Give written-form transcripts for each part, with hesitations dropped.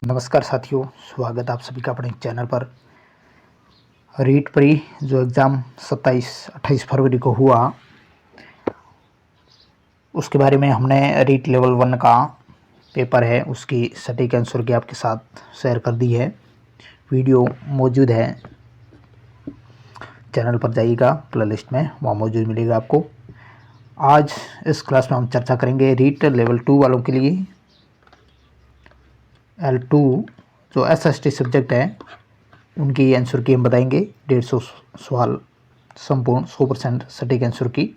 नमस्कार साथियों, स्वागत आप सभी का अपने चैनल पर। रीट प्री जो एग्ज़ाम 27-28 फरवरी को हुआ, उसके बारे में हमने रीट लेवल 1 का पेपर है उसकी सटीक आंसर की आपके साथ शेयर कर दी है। वीडियो मौजूद है, चैनल पर जाइएगा, प्लेलिस्ट में वहाँ मौजूद मिलेगा आपको। आज इस क्लास में हम चर्चा करेंगे रीट लेवल 2 वालों के लिए L2 जो SST सब्जेक्ट है उनकी आंसर की हम बताएंगे। 150 सवाल संपूर्ण 100% सटीक आंसर की।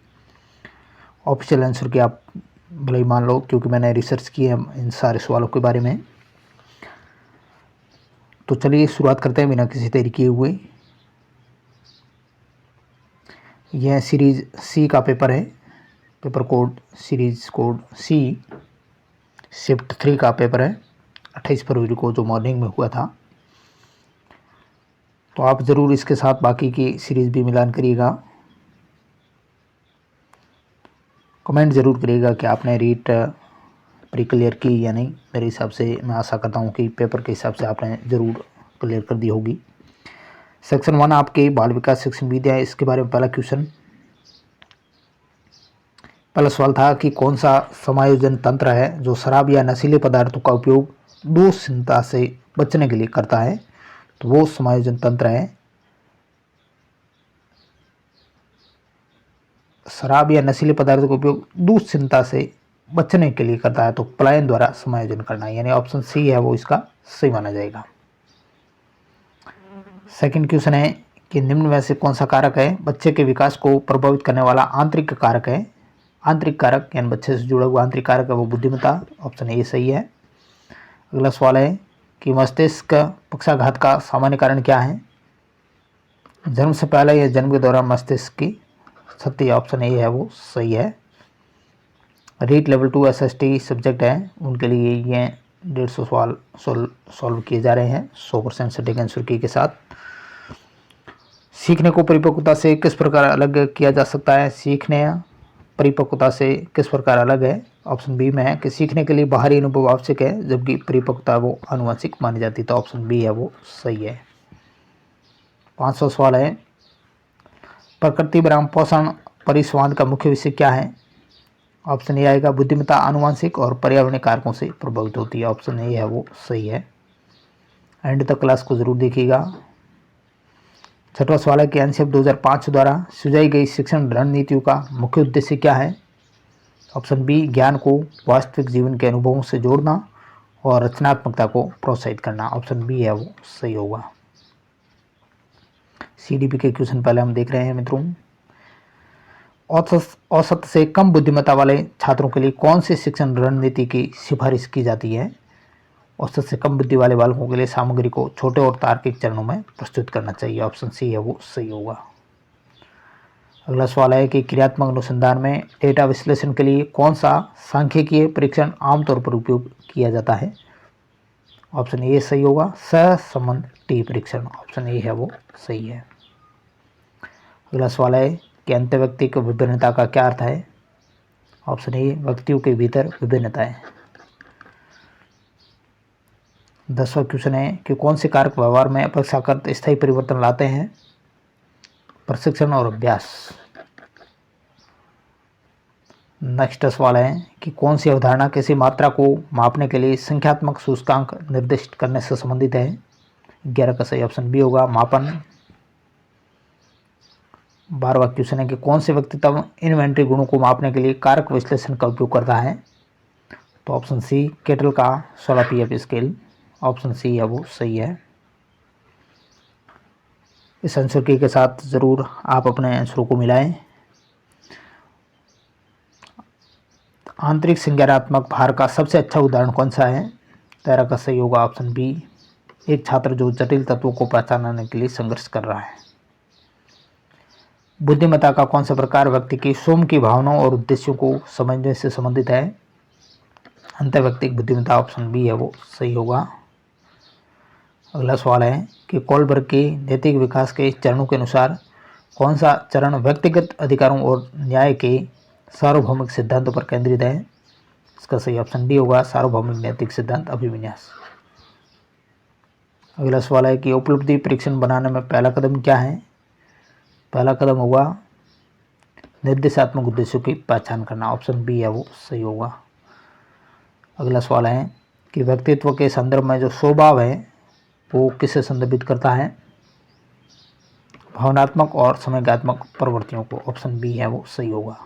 ऑफिशियल आंसर की आप भले ही मान लो, क्योंकि मैंने रिसर्च की है इन सारे सवालों के बारे में। तो चलिए शुरुआत करते हैं बिना किसी देरी किए हुए। यह सीरीज सी का पेपर है, पेपर कोड सीरीज कोड सी, शिफ्ट 3 का पेपर है। 28 फरवरी को जो मॉर्निंग में हुआ था, तो आप ज़रूर इसके साथ बाकी की सीरीज़ भी मिलान करिएगा। कमेंट ज़रूर करिएगा कि आपने रीट प्री क्लियर की या नहीं। मेरे हिसाब से मैं आशा करता हूँ कि पेपर के हिसाब से आपने ज़रूर क्लियर कर दी होगी। सेक्शन 1 आपके बाल विकास शिक्षण विद्या, इसके बारे में पहला सवाल था कि कौन सा समायोजन तंत्र है जो शराब या नशीले पदार्थों का उपयोग दोषहीनता से बचने के लिए करता है। तो वो समायोजन तंत्र है शराब या नशीले पदार्थों का उपयोग दुश्चिंता से बचने के लिए करता है, तो पलायन द्वारा समायोजन करना, यानी ऑप्शन सी है वो इसका सही माना जाएगा। सेकंड क्वेश्चन है कि निम्न में से कौन सा कारक है बच्चे के विकास को प्रभावित करने वाला आंतरिक कारक है। आंतरिक कारक यानी बच्चे से जुड़ा हुआ आंतरिक कारक है वो बुद्धिमत्ता, ऑप्शन ए सही है। अगला सवाल है कि मस्तिष्क पक्षाघात का सामान्य कारण क्या है। जन्म से पहले या जन्म के दौरान मस्तिष्क की क्षति, ऑप्शन ए है वो सही है। रीट लेवल 2 SST सब्जेक्ट है उनके लिए ये 150 सवाल सॉल्व किए जा रहे हैं 100% सटीक आंसर की के साथ। सीखने को परिपक्वता से किस प्रकार अलग किया जा सकता है। सीखने परिपक्वता से किस प्रकार अलग है, ऑप्शन बी में है कि सीखने के लिए बाहरी अनुभव आवश्यक है, जबकि परिपक्वता वो आनुवंशिक मानी जाती है, तो ऑप्शन बी है वो सही है। 500 सवाल है, प्रकृति बनाम पोषण परिसंवाद का मुख्य विषय क्या है। ऑप्शन ए आएगा बुद्धिमत्ता आनुवंशिक और पर्यावरणीय कारकों से प्रभावित होती है, ऑप्शन ए है वो सही है। एंड तक क्लास को जरूर देखिएगा। छठवां सवाल है कि एनसीएफ 2005 द्वारा सुझाई गई शिक्षण रणनीतियों का मुख्य उद्देश्य क्या है। ऑप्शन बी ज्ञान को वास्तविक जीवन के अनुभवों से जोड़ना और रचनात्मकता को प्रोत्साहित करना, ऑप्शन बी है वो सही होगा। CDP के क्वेश्चन पहले हम देख रहे हैं मित्रों। औसत से कम बुद्धिमत्ता वाले छात्रों के लिए कौन सी शिक्षण रणनीति की सिफारिश की जाती है। औसत से कम बुद्धि वाले बालकों के लिए सामग्री को छोटे और तार्किक चरणों में प्रस्तुत करना चाहिए, ऑप्शन सी है वो सही होगा। अगला सवाल है कि क्रियात्मक अनुसंधान में डेटा विश्लेषण के लिए कौन सा सांख्यिकीय परीक्षण आमतौर पर उपयोग किया जाता है। ऑप्शन ए सही होगा, सहसंबंध टी परीक्षण, ऑप्शन ए है वो सही है। अगला सवाल है कि अंतर्व्यक्तिक विभिन्नता का क्या अर्थ है। ऑप्शन ए व्यक्तियों के भीतर विभिन्नता है। 10वां क्वेश्चन है कि कौन से कारक व्यवहार में अपेक्षाकृत स्थायी परिवर्तन लाते हैं। प्रशिक्षण और अभ्यास। नेक्स्ट सवाल है कि कौन सी अवधारणा किसी मात्रा को मापने के लिए संख्यात्मक सूचकांक निर्दिष्ट करने से संबंधित है। 11 का सही ऑप्शन बी होगा, मापन। 12वां क्वेश्चन है कि कौन से व्यक्तित्व इन्वेंट्री गुणों को मापने के लिए कारक विश्लेषण का उपयोग करता है। तो ऑप्शन सी केटल का 16 PF स्केल, ऑप्शन सी है वो सही है। इस आंसर की के साथ ज़रूर आप अपने आंसरों को मिलाएं। आंतरिक संज्ञानात्मक भार का सबसे अच्छा उदाहरण कौन सा है। 13 का सही होगा, ऑप्शन बी, एक छात्र जो जटिल तत्वों को पहचानने के लिए संघर्ष कर रहा है। बुद्धिमत्ता का कौन सा प्रकार व्यक्ति की स्वयं की भावनाओं और उद्देश्यों को समझने से संबंधित है। अंतर्व्यक्तिक बुद्धिमत्ता, ऑप्शन बी है वो सही होगा। अगला सवाल है कि कोलबर्ग के नैतिक विकास के चरणों के अनुसार कौन सा चरण व्यक्तिगत अधिकारों और न्याय के सार्वभौमिक सिद्धांतों पर केंद्रित है। इसका सही ऑप्शन डी होगा, सार्वभौमिक नैतिक सिद्धांत अभिविन्यास। अगला सवाल है कि उपलब्धि परीक्षण बनाने में पहला कदम क्या है। पहला कदम होगा निर्देशात्मक उद्देश्यों की पहचान करना, ऑप्शन बी है वो सही होगा। अगला सवाल है कि व्यक्तित्व के संदर्भ में जो स्वभाव है वो किसे संदर्भित करता है। भावनात्मक और समझात्मक प्रवृत्तियों को, ऑप्शन बी है वो सही होगा।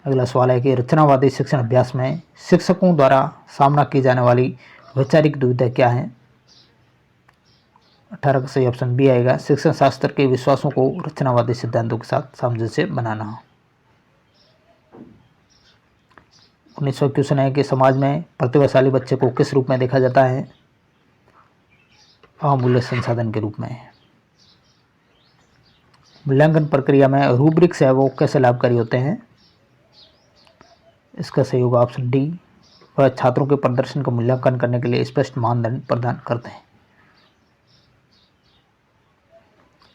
अगला सवाल है कि रचनावादी शिक्षण अभ्यास में शिक्षकों द्वारा सामना की जाने वाली वैचारिक दुविधा क्या है। 18 का सही ऑप्शन बी आएगा, शिक्षण शास्त्र के विश्वासों को रचनावादी सिद्धांतों के साथ सामंजस्य बनाना। 19वां क्वेश्चन है कि समाज में प्रतिभाशाली बच्चे को किस रूप में देखा जाता है। अमूल्य संसाधन के रूप में। मूल्यांकन प्रक्रिया में रूब्रिक्स है वो कैसे लाभकारी होते हैं। इसका सही होगा ऑप्शन डी, वह छात्रों के प्रदर्शन का मूल्यांकन करने के लिए स्पष्ट मानदंड प्रदान करते हैं।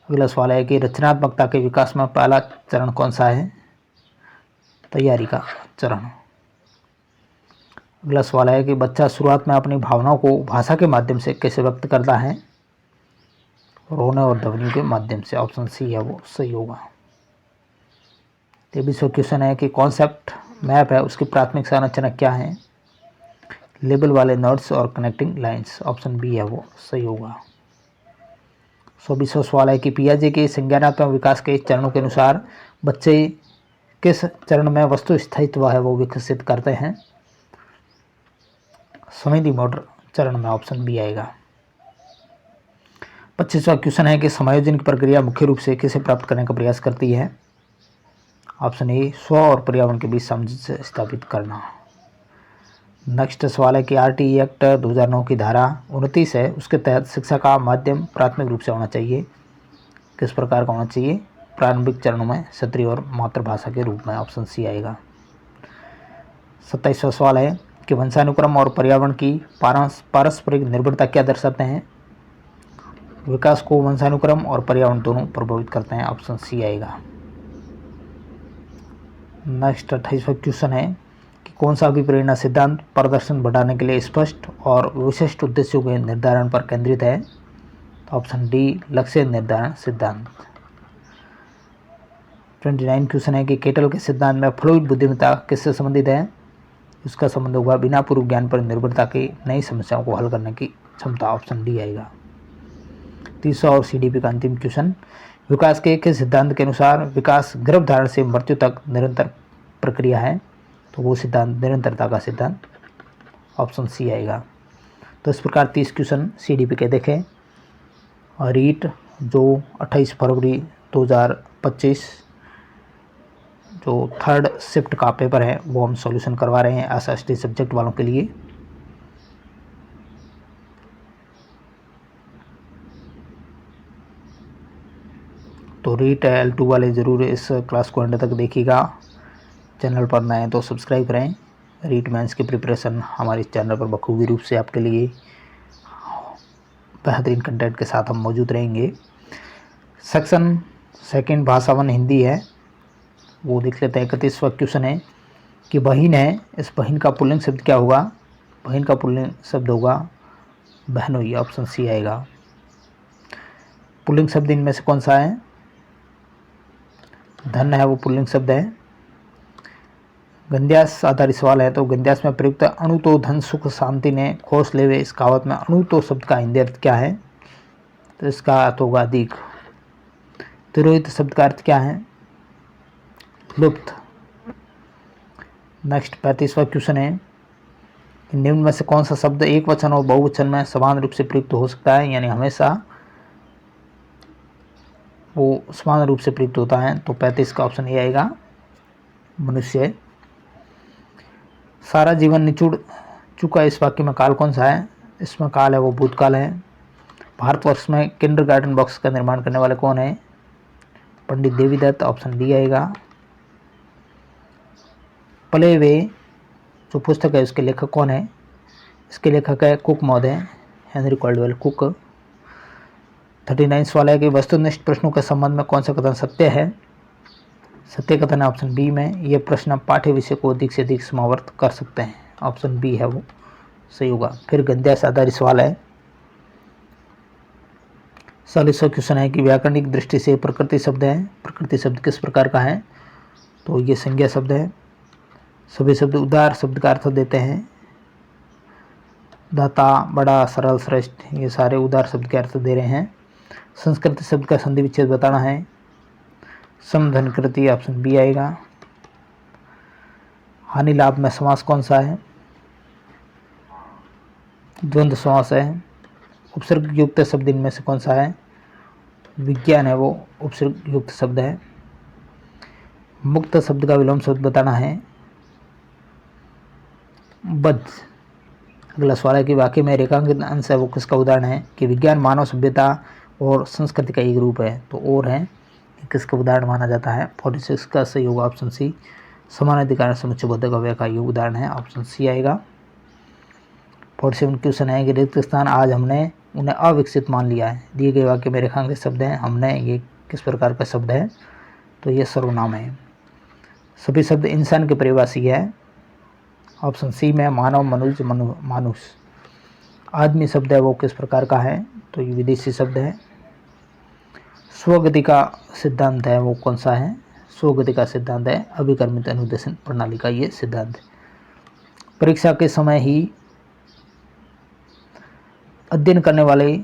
अगला सवाल है कि रचनात्मकता के विकास में पहला चरण कौन सा है। तैयारी का चरण। अगला सवाल है कि बच्चा शुरुआत में अपनी भावनाओं को भाषा के माध्यम से कैसे व्यक्त करता है। रोने और ध्वनियों के माध्यम से, ऑप्शन सी है वो सही होगा। 23वां क्वेश्चन है कि कॉन्सेप्ट मैप है उसकी प्राथमिक संरचना क्या है। लेबल वाले नोड्स और कनेक्टिंग लाइंस, ऑप्शन बी है वो सही होगा। 24वां सवाल है कि पियाजे के संज्ञानात्मक विकास के चरणों के अनुसार बच्चे किस चरण में वस्तु स्थायित्व है वो विकसित करते हैं। संवेदी मोटर चरण में, ऑप्शन बी आएगा। 25वां क्वेश्चन है कि समायोजन की प्रक्रिया मुख्य रूप से किसे प्राप्त करने का प्रयास करती है। ऑप्शन ए, स्व और पर्यावरण के बीच सामंजस्य स्थापित करना। नेक्स्ट सवाल है कि आरटीई एक्ट 2009 की धारा 29 है उसके तहत शिक्षा का माध्यम प्राथमिक रूप से होना चाहिए। किस प्रकार का होना चाहिए। प्रारंभिक चरणों में क्षेत्रीय और मातृभाषा के रूप में, ऑप्शन सी आएगा। 27वां सवाल है कि वंशानुक्रम और पर्यावरण की पारस्परिक निर्भरता क्या दर्शाते हैं। विकास को वंशानुक्रम और पर्यावरण दोनों प्रभावित करते हैं, ऑप्शन सी आएगा। नेक्स्ट 28वां क्वेश्चन है कि कौन सा अभिप्रेरणा सिद्धांत प्रदर्शन बढ़ाने के लिए स्पष्ट और विशिष्ट उद्देश्यों के निर्धारण पर केंद्रित है। तो ऑप्शन डी, लक्ष्य निर्धारण सिद्धांत। 29 क्वेश्चन है कि केटल के सिद्धांत में फ्लूइड बुद्धिमत्ता किससे संबंधित है। उसका संबंध होगा बिना पूर्व ज्ञान पर निर्भरता की नई समस्याओं को हल करने की क्षमता, ऑप्शन डी आएगा। 30वां और सीडीपी का अंतिम क्वेश्चन, विकास के किस सिद्धांत के अनुसार विकास गर्भधारण से मृत्यु तक निरंतर प्रक्रिया है। तो वो सिद्धांत निरंतरता का सिद्धांत, ऑप्शन सी आएगा। तो इस प्रकार 30 क्वेश्चन सीडीपी के देखें। और रीट जो 28 फरवरी 2025 जो थर्ड शिफ्ट का पेपर है वो हम सॉल्यूशन करवा रहे हैं एसएसटी सब्जेक्ट वालों के लिए। तो रीट L2 वाले ज़रूर इस क्लास को एंड तक देखिएगा। चैनल पर नए तो सब्सक्राइब करें। रीट मेंस की प्रिपरेशन हमारे चैनल पर बखूबी रूप से आपके लिए बेहतरीन कंटेंट के साथ हम मौजूद रहेंगे। सेक्शन सेकंड भाषा 1 हिंदी है वो देख लेते हैं। 31वां क्वेश्चन है कि बहिन है, इस बहिन का पुल्लिंग शब्द क्या होगा। बहिन का पुल्लिंग शब्द होगा बहनोई, ऑप्शन सी आएगा। पुल्लिंग शब्द इनमें से कौन सा है। धन है वो पुल्लिंग शब्द है। गंध्यास आधारित सवाल है तो गंध्यास में प्रयुक्त अणु तो धन सुख शांति ने खोस लेवे, इस कहावत में अणु तो शब्द का हिंदी अर्थ क्या है। तो इसका अर्थ होगा अधिक। तिरोहित शब्द का अर्थ क्या है। लुप्त। नेक्स्ट 35वां क्वेश्चन है निम्न में से कौन सा शब्द एक वचन और बहुवचन में समान रूप से प्रयुक्त हो सकता है, यानी हमेशा वो समान रूप से प्रयुक्त होता है। तो 35 का ऑप्शन ए आएगा, मनुष्य। सारा जीवन निचुड़ चुका, इस वाक्य में काल कौन सा है। इसमें काल है वो भूतकाल है। भारतवर्ष में किंडरगार्टन बॉक्स का निर्माण करने वाले कौन है। पंडित देवीदत्त, ऑप्शन डी आएगा। पले वे जो पुस्तक है उसके लेखक कौन है। इसके लेखक है कुक महोदय, हेनरी कॉल्डवेल कुक। 39 सवाल है कि वस्तुनिष्ठ प्रश्नों के संबंध में कौन सा कथन सत्य है। सत्य कथन है ऑप्शन बी में। यह प्रश्न पाठ्य विषय को अधिक से अधिक समावर्त कर सकते हैं, ऑप्शन बी है वो सही होगा। फिर गंध्यास आधारित सवाल है 40वां क्वेश्चन है कि व्याकरणिक दृष्टि से प्रकृति शब्द है, प्रकृति शब्द किस प्रकार का है? तो ये संज्ञा शब्द है। सभी शब्द उदार शब्द का अर्थ देते हैं। दाता, बड़ा, सरल, श्रेष्ठ, ये सारे उदार शब्द के अर्थ दे रहे हैं। संस्कृत शब्द का संधि विच्छेद बताना है। समधनकृति ऑप्शन बी आएगा। हानि लाभ में समास कौन सा है? द्वंद्व समास है। उपसर्ग युक्त शब्द इनमें से कौन सा है? विज्ञान है, वो उपसर्ग युक्त शब्द है। मुक्त शब्द का विलोम शब्द बताना है। बद्ध। अगला सवाल है कि वाक्य में रेखांकित अंश है वो किसका उदाहरण है? कि विज्ञान मानव सभ्यता और संस्कृति का एक रूप है, तो और है, किसका उदाहरण माना जाता है? 46 का सही होगा ऑप्शन सी। समान अधिकार समुच्चयबद्ध काव्य का ये उदाहरण है, ऑप्शन सी आएगा। 47 क्वेश्चन है कि रिक्त स्थान आज हमने उन्हें अविकसित मान लिया है। दिए गए वाक्य में रेखांकित शब्द हैं हमने, ये किस प्रकार का शब्द है? तो ये सर्वनाम है। सभी शब्द इंसान के परिभाषी है, ऑप्शन सी में मानव, मनुष्य, मानुष। आदमी शब्द है वो किस प्रकार का है? तो ये विदेशी शब्द है। स्वगति का सिद्धांत है वो कौन सा है? स्वगति का सिद्धांत है अभिकर्मित अनुदेशन प्रणाली का ये सिद्धांत। परीक्षा के समय ही अध्ययन करने वाले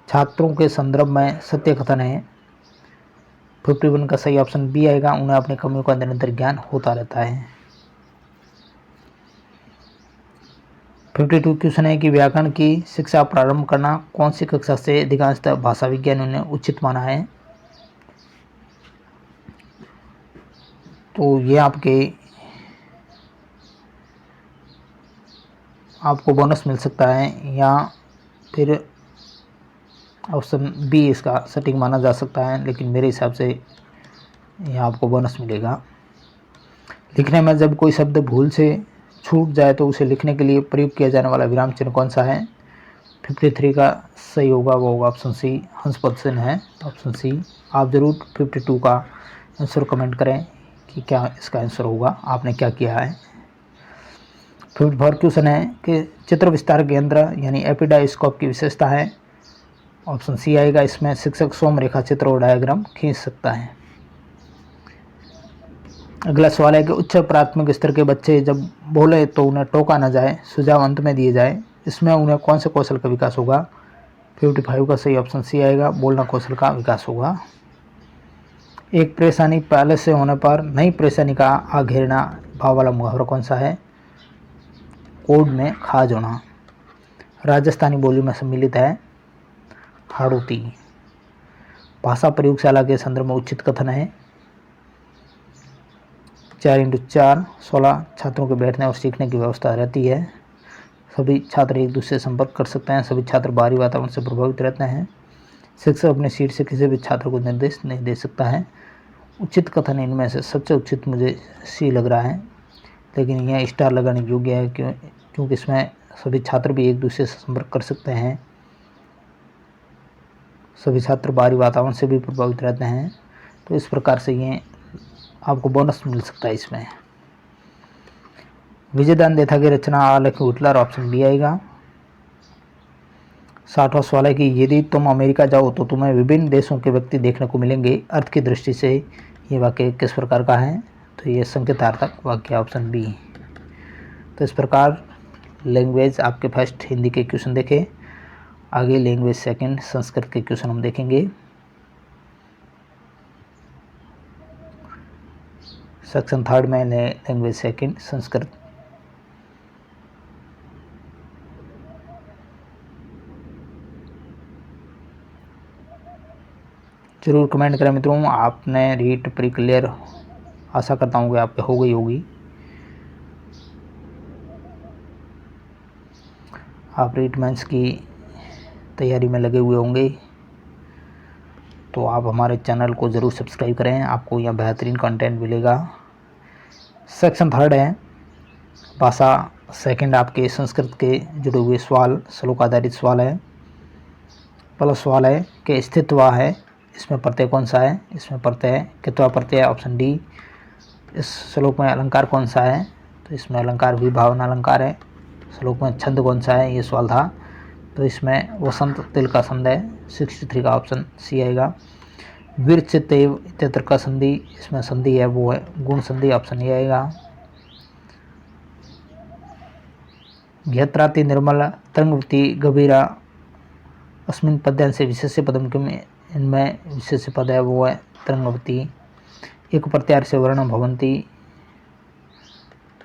छात्रों के संदर्भ में सत्य कथन है। 51 का सही ऑप्शन बी आएगा। उन्हें अपनी कमियों का निरंतर ज्ञान होता रहता है। 52 क्वेश्चन है कि व्याकरण की शिक्षा प्रारंभ करना कौन सी कक्षा से अधिकांशतः भाषा विज्ञानियों ने उचित माना है? तो ये आपको बोनस मिल सकता है, या फिर ऑप्शन बी इसका सटीक माना जा सकता है, लेकिन मेरे हिसाब से यहाँ आपको बोनस मिलेगा। लिखने में जब कोई शब्द भूल से छूट जाए तो उसे लिखने के लिए प्रयोग किया जाने वाला विराम चिन्ह कौन सा है? 53 का सही होगा, वो होगा ऑप्शन सी, हंसपद चिन्ह है, ऑप्शन सी। आप ज़रूर 52 का आंसर कमेंट करें कि क्या इसका आंसर होगा, आपने क्या किया है। 54 क्वेश्चन है कि चित्र विस्तार यंत्र यानी एपिडाइस्कोप की विशेषता है, ऑप्शन सी आएगा। इसमें शिक्षक स्वयं रेखा चित्र और डायग्राम खींच सकता है। अगला सवाल है कि उच्च प्राथमिक स्तर के बच्चे जब बोले तो उन्हें टोका न जाए, सुझाव अंत में दिए जाए, इसमें उन्हें कौन से कौशल का विकास होगा? 55 का सही ऑप्शन सी आएगा, बोलना कौशल का विकास होगा। एक परेशानी पहले से होने पर नई परेशानी का आ घेरना भाव वाला मुहावरा कौन सा है? कोड में खाज होना। राजस्थानी बोली में सम्मिलित है, हाड़ौती। भाषा प्रयोगशाला के संदर्भ में उचित कथन है। 4x4 16 छात्रों के बैठने और सीखने की व्यवस्था रहती है। सभी छात्र एक दूसरे से संपर्क कर सकते हैं। सभी छात्र बाहरी वातावरण से प्रभावित रहते हैं। शिक्षक अपने सीट से किसी भी छात्र को निर्देश नहीं दे सकता है। उचित कथन इनमें से सबसे उचित मुझे सी लग रहा है, लेकिन यह स्टार लगाने योग्य है क्योंकि इसमें सभी छात्र भी एक दूसरे से संपर्क कर सकते हैं। सभी छात्र बाहरी वातावरण से भी प्रभावित रहते हैं, तो इस प्रकार से ये आपको बोनस मिल सकता है इसमें। विजयदान देथा की रचना आलेख हुटलर, ऑप्शन बी आएगा। 60वां सवाल है कि यदि तुम अमेरिका जाओ तो तुम्हें विभिन्न देशों के व्यक्ति देखने को मिलेंगे, अर्थ की दृष्टि से ये वाक्य किस प्रकार का है? तो ये संकेतार्थक वाक्य, ऑप्शन बी। तो इस प्रकार लैंग्वेज आपके फर्स्ट हिंदी के क्वेश्चन देखे। आगे लैंग्वेज सेकंड संस्कृत के क्वेश्चन हम देखेंगे। सेक्शन थर्ड में लैंग्वेज सेकंड संस्कृत। जरूर कमेंट करें मित्रों, आपने रीट प्री क्लियर आशा करता हूँ कि आपके हो गई होगी। आप रीट मेंस की तैयारी में लगे हुए होंगे, तो आप हमारे चैनल को ज़रूर सब्सक्राइब करें, आपको यहाँ बेहतरीन कंटेंट मिलेगा। सेक्शन थर्ड है भाषा, सेकंड आपके संस्कृत के जुड़े हुए सवाल, श्लोक आधारित सवाल है। पहला सवाल है कि स्थितवा है, इसमें प्रत्यय कौन सा है? इसमें प्रत्यय कितवा प्रत्यय, ऑप्शन डी। इस श्लोक में अलंकार कौन सा है? तो इसमें अलंकार विभावना अलंकार है। श्लोक में छंद कौन सा है? ये सवाल था। तो इसमें वसंत तिल का संध है, 63 का ऑप्शन सी आएगा। विरच तेव इत्यत्र का संधि, इसमें संधि है वो है गुण संधि, ऑप्शन ए आएगा। यत्राति निर्मल तरंगवती गभीरा अस्मिन पद्यांशे विशेष्य पदम किम, इनमें विशेष्य पद है वो है तरंगवती। एक प्रत्यार से वर्ण भवंती,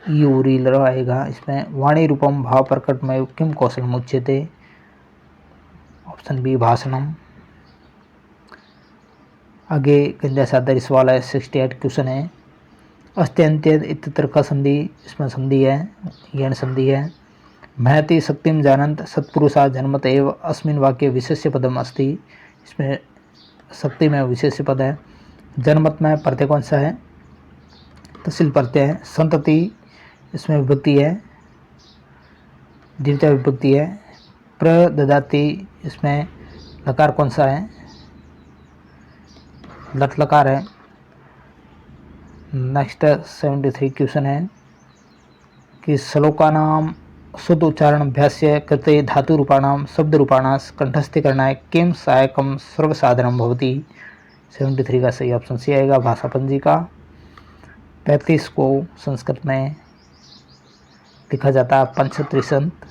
यूरी आएगा इसमें। वाणी रूपम भाव प्रकट में किम कौशल उच्यते, ऑप्शन बी भाषणम। आगे गंजा सादर सवाल है, 68 क्वेश्चन है। अस्त्यंत्य इत्यत्र का संधि, इसमें संधि है यण संधि है। महति शक्तिम जानंत सत्पुरुषा जन्मत एव अस्मिन वाक्य विशेष्य पदम अस्ति, इसमें शक्ति में विशेष्य पद है। जनमत में प्रत्यय कौन सा है, तहसील प्रत्यय है। संतति इसमें विभक्ति है, द्वितीय विभक्ति है। प्रददाति इसमें लकार कौन सा है, लट लकार है। नेक्स्ट 73 क्वेश्चन है कि श्लोका नाम शुद्ध उच्चारण अभ्यास्य कृते धातु रूपाणाम शब्द रूपाणा कंठस्थीकरणाय किम सहायकम सर्वसाधारणम भवति, 73 का सही ऑप्शन सी आएगा भाषा पंजिका। 35 को संस्कृत में लिखा जाता है पंचत्रिशंत।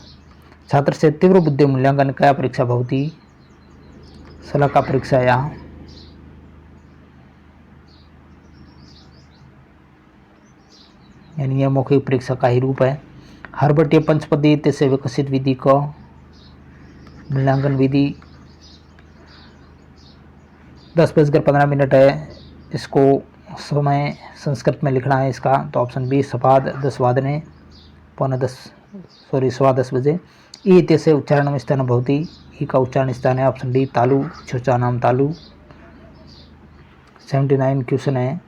छात्र से तीव्र बुद्धि मूल्यांकन क्या परीक्षा भवति, सलाह का परीक्षा या यानी यह मौखिक परीक्षा का ही रूप है। हरबटीय पंचपदी से विकसित विधि का मूल्यांकन विधि 10:15 है। इसको समय संस्कृत में लिखना है इसका, तो ऑप्शन बी सपाद 10 वादने सवा 10 बजे। ई से उच्चारण स्थान भवती, ई का उच्चारण स्थान है ऑप्शन डी तालु, छोचा नाम तालु। 79 क्वेश्चन है।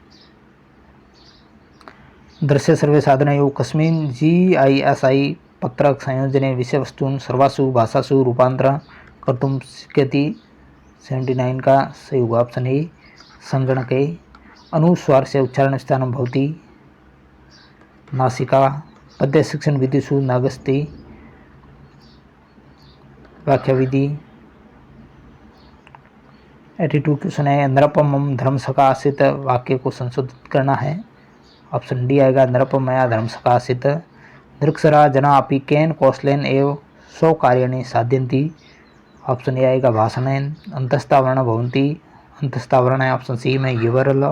दृश्य सर्वे साधन कस्मिन् GISI पत्रक संयोजने विषय वस्तून सर्वासु भाषासु रूपांतर कर्तुं शक्यति, 79 का सही होगा ऑप्शन ए संगणके। अनुस्वार से उच्चारण स्थान भवति, नासिका। पद्य शिक्षण विधिषु नागस्ति, व्याख्या विधि। 82 क्वेश्चन है। नरपम धर्म सकाशित वाक्य को संशोधित करना है, ऑप्शन डी आएगा नरपमया धर्म सकाशित। दृक्षरा जना अपि केन कौशलेन एव सौ कार्याणि साध्यन्ति, ऑप्शन ए आएगा भाषणेन। अंतस्तावरण भवन्ति, अंतस्तावरण है ऑप्शन सी में युवरल।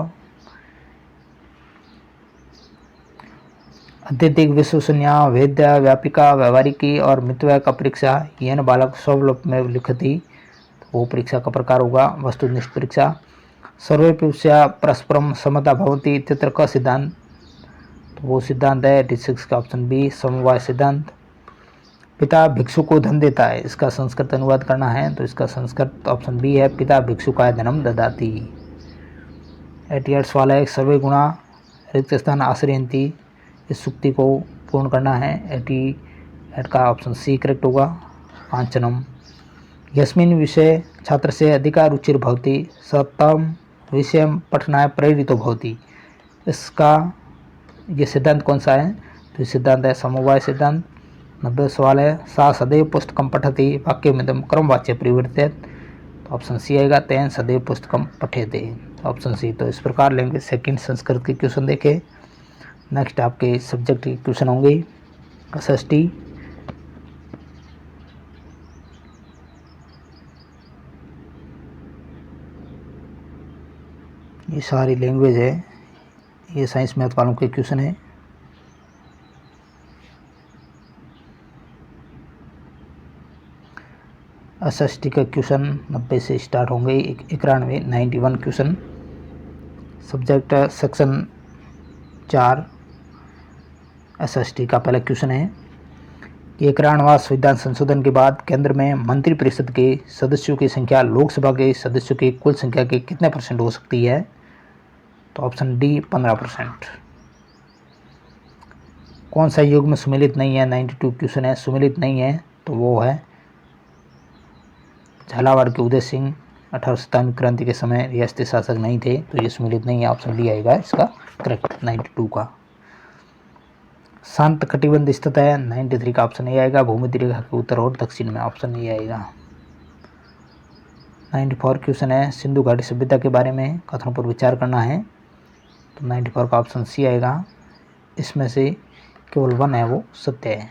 अत्यधिक विश्वसनीय वेद्य व्यापिका व्यवहारिकी और मितव्य का परीक्षा येन बालक स्वरूप में लिखती, तो वो परीक्षा का प्रकार होगा वस्तुनिष्ठ परीक्षा। सर्वेप्युष्या परस्परम समता भवति इत्यत्र का सिद्धांत, तो वो सिद्धांत है 86 का ऑप्शन बी समवाय सिद्धांत। पिता भिक्षु को धन देता है, इसका संस्कृत अनुवाद करना है, तो इसका संस्कृत ऑप्शन बी है पिता भिक्षु का धनम ददाति। 88 सवाल है। सर्वे गुणा रिक्त स्थान आश्रयंती, इस सूक्ति को पूर्ण करना है, 88 का ऑप्शन सी करेक्ट होगा पांचनम। यस्मिन विषय छात्र से अधिका रुचिर भवति सतम विषय पठनाय प्रेरितो भवति, इसका ये सिद्धांत कौन सा है, तो सिद्धांत है समवाय सिद्धांत। 90 सवाल है। सा सदैव पुस्तकम पठति वाक्यमिदं क्रमवाच्य परिवर्तित, तो ऑप्शन सी आएगा तेन सदैव पुस्तकम पठेते, ऑप्शन सी। तो इस प्रकार लेंगे सेकंड संस्कृत के क्वेश्चन देखे। नेक्स्ट आपके सब्जेक्ट के क्वेश्चन होंगे SST। ये सारी लैंग्वेज है, ये साइंस मैथ वालों के क्वेश्चन है। SST का क्वेश्चन 90 से स्टार्ट होंगे, 91 क्वेश्चन। सब्जेक्ट सेक्शन 4 SST का पहला क्वेश्चन है कि 91वां संविधान संशोधन के बाद केंद्र में मंत्रिपरिषद के सदस्यों की संख्या लोकसभा के सदस्यों की कुल संख्या के कितने % हो सकती है, तो ऑप्शन डी 15%। कौन सा युग में सुमेलित नहीं है, 92 क्वेश्चन है। सुमेलित नहीं है तो वो है झालावाड़ के उदय सिंह, 1897 क्रांति के समय रियासती शासक नहीं थे, तो ये सुमेलित नहीं है, ऑप्शन डी आएगा इसका करेक्ट 92 का। शांत कटिबंध स्थित है, 93 का ऑप्शन ए आएगा। भूमध्य रेखा के उत्तर और दक्षिण में, ऑप्शन ए आएगा। 94 क्वेश्चन है, सिंधु घाटी सभ्यता के बारे में कथनों पर विचार करना है, तो 94 का ऑप्शन सी आएगा। इसमें से केवल 1 है वो सत्य है,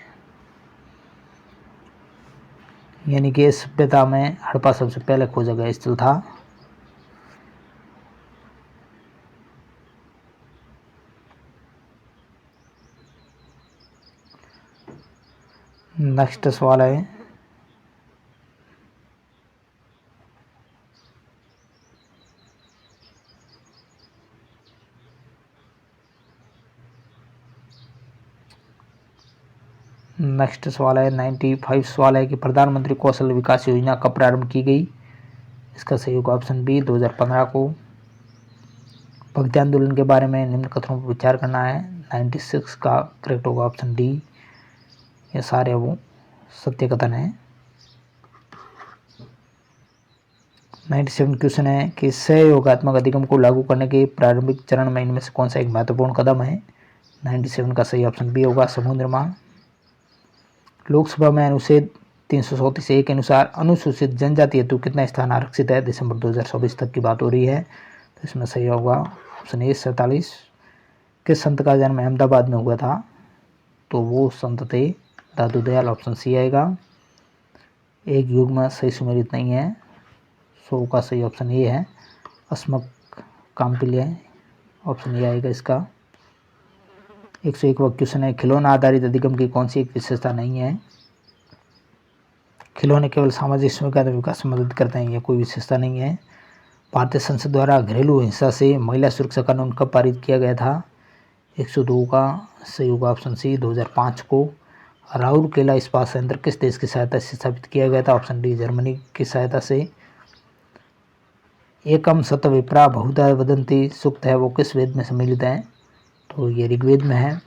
यानी कि इस सभ्यता में हड़प्पा सबसे पहले खोजा गया स्थल था। नेक्स्ट सवाल है, नेक्स्ट सवाल है 95 सवाल है कि प्रधानमंत्री कौशल विकास योजना कब प्रारंभ की गई। इसका सही होगा ऑप्शन बी 2015 को। भक्ति आंदोलन के बारे में निम्न कथनों पर विचार करना है, 96 का करेक्ट होगा ऑप्शन डी। ये सारे वो सत्य कथन है। 97 क्वेश्चन है कि सहयोगात्मक अधिगम को लागू करने के प्रारंभिक चरण में इनमें से कौन सा एक महत्वपूर्ण कदम है। 97 का सही ऑप्शन बी होगा समूह निर्माण। लोकसभा में अनुच्छेद 334 के अनुसार अनुसूचित जनजाति हेतु कितना स्थान आरक्षित है। दिसंबर 2024 तक की बात हो रही है, तो इसमें सही होगा ऑप्शन ए 47। किस संत का जन्म अहमदाबाद में हुआ था, तो वो संत थे दादू दयाल, ऑप्शन सी आएगा। एक युग में सही सुमेलित नहीं है, 100 का सही ऑप्शन ए है। अस्मक काम्पिल्य, ऑप्शन ए आएगा इसका। 101 क्वेश्चन है, खिलौना आधारित अधिगम की कौन सी एक विशेषता नहीं है। खिलौने केवल सामाजिक स्वीकार विकास में मदद करते हैं, यह कोई विशेषता नहीं है। भारतीय संसद द्वारा घरेलू हिंसा से महिला सुरक्षा कानून कब पारित किया गया था। 102 का सही होगा ऑप्शन सी 2005 को। राउरकेला इस्पात संयंत्र किस देश की सहायता से स्थापित किया गया था, ऑप्शन डी जर्मनी की सहायता से। एकम सत विप्रा बहुधा वदंती सूक्त है वो किस वेद में सम्मिलित है, तो ये ऋग्वेद में है।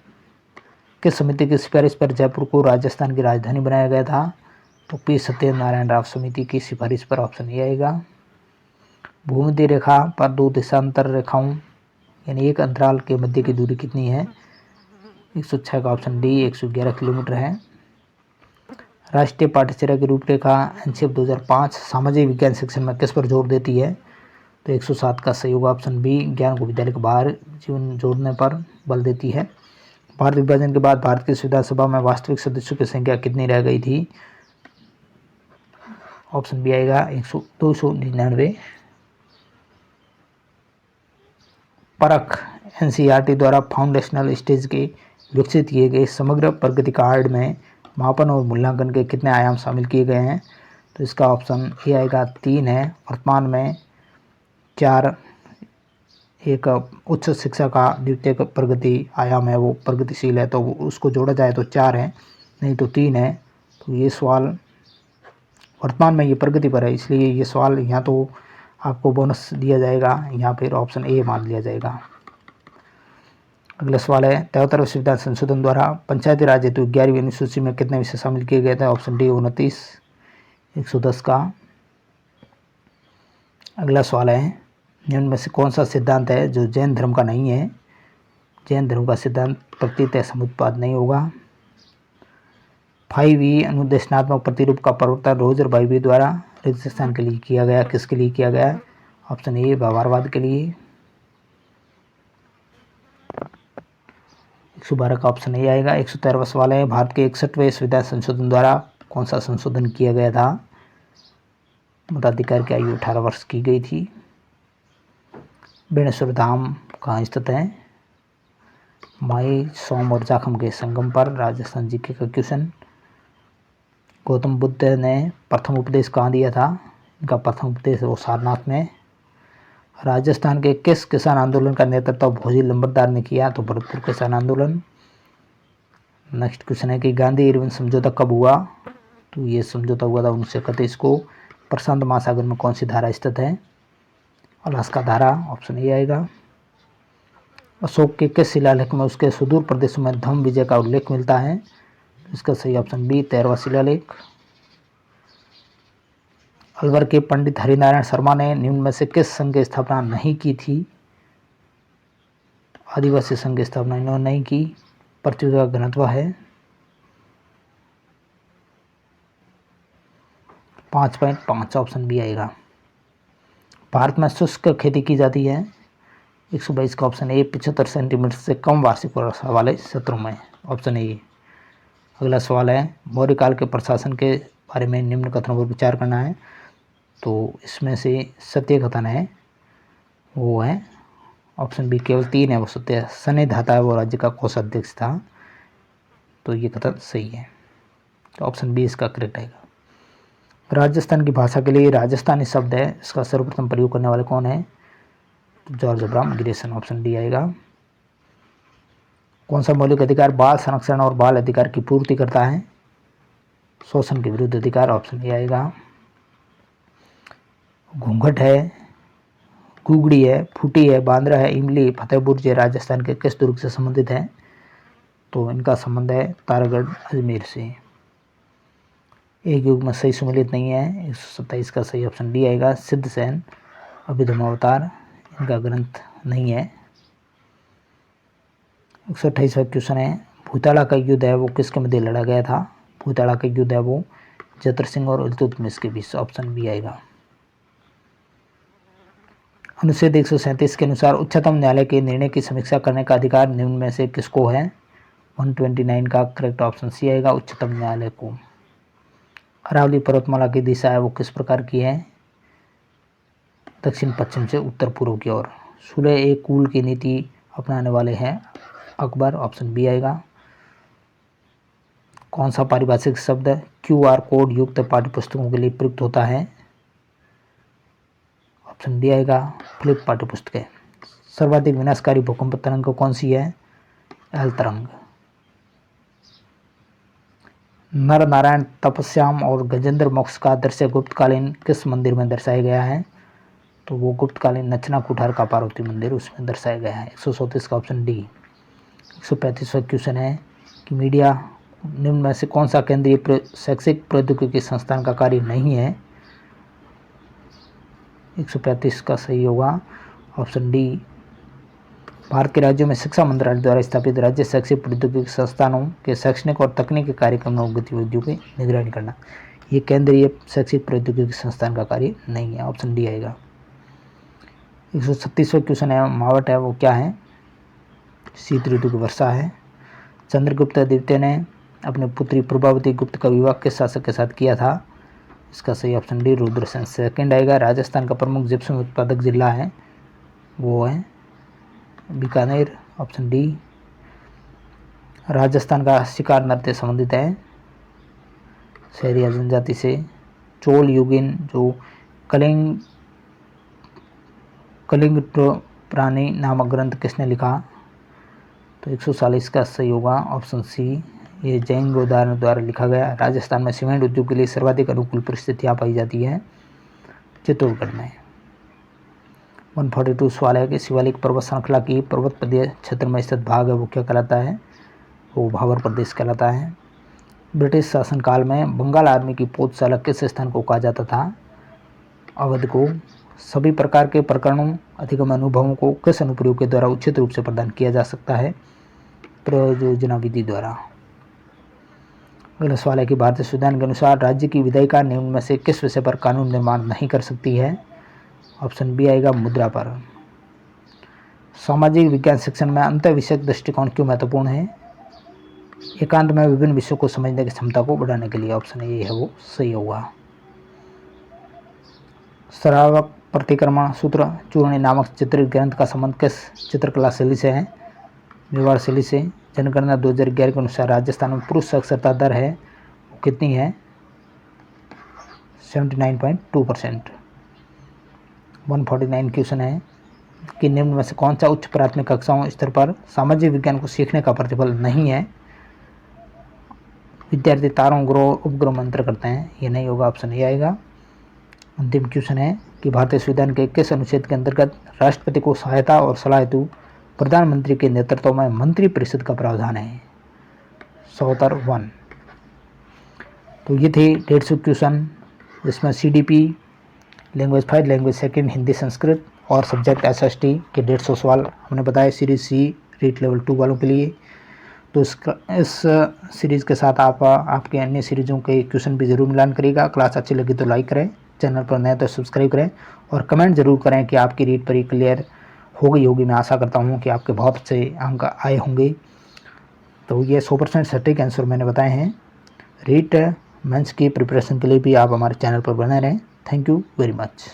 किस समिति की सिफारिश पर जयपुर को राजस्थान की राजधानी बनाया गया था, तो पी सत्यनारायण राव समिति की सिफारिश पर, ऑप्शन ए आएगा। भूमध्य रेखा पर दो देशांतर रेखाओं यानी एक अंतराल के मध्य की दूरी कितनी है। 106 का ऑप्शन डी 111 किलोमीटर है। राष्ट्रीय पाठ्यचर्या की रूपरेखा एनसीएफ 2005 सामाजिक विज्ञान शिक्षण में किस पर जोर देती है, तो 107 का सही होगा ऑप्शन बी ज्ञान को विद्यालय के बाहर जीवन जोड़ने पर बल देती है। भारत विभाजन के बाद भारत की संविधान सभा में वास्तविक सदस्यों की संख्या कितनी रह गई थी, ऑप्शन बी आएगा 299। परख एनसीईआरटी द्वारा फाउंडेशनल स्टेज के विकसित किए गए समग्र प्रगति कार्ड में मापन और मूल्यांकन के कितने आयाम शामिल किए गए हैं, तो इसका ऑप्शन ए आएगा 3 है। वर्तमान में 4, एक उच्च शिक्षा का द्वितीय प्रगति आयाम है वो प्रगतिशील है, तो उसको जोड़ा जाए तो 4 है, नहीं तो 3 है। तो ये सवाल वर्तमान में ये प्रगति पर है, इसलिए ये सवाल यहाँ तो आपको बोनस दिया जाएगा, यहाँ फिर ऑप्शन ए मान लिया जाएगा। अगला सवाल है 73वें संविधान संशोधन द्वारा पंचायती राज हेतु 11वीं अनुसूची में कितने विषय शामिल किए गए थे, ऑप्शन डी 29, 110 का। अगला सवाल है निम्न में से कौन सा सिद्धांत है जो जैन धर्म का नहीं है। जैन धर्म का सिद्धांत प्रतीत समुत्पाद नहीं होगा। 5E अनुदेशनात्मक प्रतिरूप का प्रवर्तन रोजर बाइबी द्वारा राजस्थान के लिए किया गया, किसके लिए किया गया, ऑप्शन ए व्यवहारवाद के लिए। 112 का ऑप्शन ए आएगा। 113वां सवाल है भारत के 61वें संविधान संशोधन द्वारा कौन सा संशोधन किया गया था। मताधिकार की आयु 18 वर्ष की गई थी। बेणेश्वर धाम कहाँ स्थित है, माई सोम और जाखम के संगम पर, राजस्थान जीके का क्वेश्चन। गौतम बुद्ध ने प्रथम उपदेश कहाँ दिया था, इनका प्रथम उपदेश वो सारनाथ में। राजस्थान के किस किसान आंदोलन का नेतृत्व भोजी लंबरदार ने किया, तो भरतपुर किसान आंदोलन। नेक्स्ट क्वेश्चन है कि गांधी इरविन समझौता कब हुआ, तो ये समझौता हुआ था 1931 को। प्रशांत महासागर में कौन सी धारा स्थित है, अलास्का धारा, ऑप्शन ए आएगा। अशोक के किस शिलालेख में उसके सुदूर प्रदेशों में धम्म विजय का उल्लेख मिलता है, इसका सही ऑप्शन बी 13वां शिलालेख। अलवर के पंडित हरिनारायण शर्मा ने निम्न में से किस संघ की स्थापना नहीं की थी। आदिवासी संघ की स्थापना इन्होंने नहीं की। पृथ्वी का घनत्व है 5.5, ऑप्शन बी आएगा। भारत में शुष्क खेती की जाती है 122 का ऑप्शन ए 75 सेंटीमीटर से कम वार्षिक वर्षा वाले क्षेत्रों में, ऑप्शन ए। अगला सवाल है मौर्य काल के प्रशासन के बारे में निम्न कथनों पर विचार करना है। तो इसमें से सत्य कथन है वो है ऑप्शन बी, केवल 3 है वो सत्य है। सन्निधाता वो राज्य का कोषाध्यक्ष था, तो ये कथन सही है, तो ऑप्शन बी इसका करेक्ट आएगा। राजस्थान की भाषा के लिए राजस्थानी शब्द है, इसका सर्वप्रथम प्रयोग करने वाले कौन है? George Abraham Grayson, option D आएगा। कौन सा मौलिक अधिकार बाल संरक्षण और बाल अधिकार की पूर्ति करता है? शोषण के विरुद्ध अधिकार, ऑप्शन ए आएगा। घूंघट है, गुगड़ी है, फूटी है, बांद्रा है, इमली, फतेहपुर ये राजस्थान के किस दुर्ग से संबंधित है? तो इनका संबंध है तारागढ़ अजमेर से। एक युग में सही सम्मिलित नहीं है, 127 का सही ऑप्शन डी आएगा। सिद्धसेन अभिधर्मावतार इनका ग्रंथ नहीं है। 128वां क्वेश्चन है भूताड़ा का युद्ध है वो किसके मध्य लड़ा गया था? भूताड़ा का युद्ध है वो जतर सिंह और इल्तुतमिश के बीच, ऑप्शन बी आएगा। अनुच्छेद 137 के अनुसार उच्चतम न्यायालय के निर्णय की समीक्षा करने का अधिकार निम्न में से किसको है? 129 का करेक्ट ऑप्शन सी आएगा, उच्चतम न्यायालय को। अरावली पर्वतमाला की दिशा है वो किस प्रकार की है? दक्षिण पश्चिम से उत्तर पूर्व की ओर। सूर्य एक कूल की नीति अपनाने वाले हैं अकबर, ऑप्शन बी आएगा। कौन सा पारिभाषिक शब्द QR कोड युक्त पाठ्यपुस्तकों के लिए प्रयुक्त होता है? ऑप्शन डी आएगा, फ्लिप पाठ्यपुस्तकें। सर्वाधिक विनाशकारी भूकंप तरंग कौन सी है? एल तरंग। नर नारायण तपस्याम और गजेंद्र मोक्ष का दृश्य गुप्तकालीन किस मंदिर में दर्शाया गया है? तो वो गुप्तकालीन नचना कुठार का पार्वती मंदिर उसमें दर्शाया गया है, 137 का ऑप्शन डी। 135वां क्वेश्चन है कि मीडिया निम्न में से कौन सा केंद्रीय शैक्षिक प्रौद्योगिकी संस्थान का कार्य नहीं है? 135 का सही होगा ऑप्शन डी। भारत के राज्यों में शिक्षा मंत्रालय द्वारा स्थापित राज्य शैक्षिक प्रौद्योगिकी संस्थानों के शैक्षणिक और तकनीकी कार्यक्रमों और गतिविधियों की निगरानी करना, ये केंद्रीय शैक्षिक प्रौद्योगिकी संस्थान का कार्य नहीं है, ऑप्शन डी आएगा। 136वां क्वेश्चन है मावट है वो क्या है? शीत ऋतु की वर्षा है। चंद्रगुप्त द्वितीय ने अपने पुत्री प्रभावती गुप्त का विवाह किस शासक के साथ किया था? इसका सही ऑप्शन डी रुद्रसेन सेकंड आएगा। राजस्थान का प्रमुख जिप्सम उत्पादक जिला है वो है बीकानेर, ऑप्शन डी। राजस्थान का शिकार नृत्य संबंधित है शहरिया जनजाति से। चोल युगिन जो कलिंग प्राणी नामक ग्रंथ किसने लिखा? तो 140 का सही होगा ऑप्शन सी, ये जैन गोदार द्वारा लिखा गया। राजस्थान में सीमेंट उद्योग के लिए सर्वाधिक अनुकूल परिस्थितियाँ पाई जाती हैं चित्तौड़गढ़ में। 142 सवाल है कि शिवालिक पर्वत श्रृंखला की पर्वत प्रदेश क्षेत्र में स्थित भाग है वो क्या कहलाता है? वो भावर प्रदेश कहलाता है। ब्रिटिश शासनकाल में बंगाल आर्मी की पोतशाला किस स्थान को कहा जाता था? अवध को। सभी प्रकार के प्रकरणों अधिगम अनुभवों को किस अनुप्रयोग के द्वारा उचित रूप से प्रदान किया जा सकता है? प्रयोजना विधि द्वारा। अगला सवाल है कि भारतीय संविधान के अनुसार राज्य की विधायिका निम्न में से किस विषय पर कानून निर्माण नहीं कर सकती है? ऑप्शन बी आएगा, मुद्रा पर। सामाजिक विज्ञान शिक्षण में अंतर विषयक दृष्टिकोण क्यों महत्वपूर्ण है? एकांत में विभिन्न विषयों को समझने की क्षमता को बढ़ाने के लिए, ऑप्शन ए है वो सही होगा। श्रावक प्रतिक्रमण सूत्र चूर्णी नामक चित्रित ग्रंथ का संबंध किस चित्रकला शैली से है? मेवाड़ शैली से। जनगणना 2011 के अनुसार राजस्थान में पुरुष साक्षरता दर है वो कितनी है? 79.2%। 149 क्वेश्चन है कि निम्न में से कौन सा उच्च प्राथमिक कक्षाओं स्तर पर सामाजिक विज्ञान को सीखने का प्रतिफल नहीं है? विद्यार्थी तारों ग्रह उपग्रह मंत्र करते हैं, ये नहीं होगा, ऑप्शन ए आएगा। अंतिम क्वेश्चन है कि भारतीय संविधान के किस अनुच्छेद के अंतर्गत राष्ट्रपति को सहायता और सलाह हेतु प्रधानमंत्री के नेतृत्व में मंत्री परिषद का प्रावधान है? 171। तो ये थे 150 क्वेश्चन जिसमें CDP language 5 language second Hindi Sanskrit और सब्जेक्ट SST के 150 सवाल हमने बताए सीरीज C रीट लेवल 2 वालों के लिए। तो इस सीरीज़ के साथ आप आपके अन्य सीरीज़ों के क्वेश्चन भी ज़रूर मिलान करिएगा। क्लास अच्छी लगी तो लाइक करें, चैनल पर नए तो सब्सक्राइब करें और कमेंट ज़रूर करें कि आपकी रीट परी क्लियर हो गई होगी। मैं आशा करता हूँ कि आपके बहुत अच्छे अंक आए होंगे। तो ये 100% सटीक आंसर मैंने बताए हैं। रीट मेंस की प्रिपरेशन के लिए भी आप हमारे चैनल पर बने रहें। Thank you very much.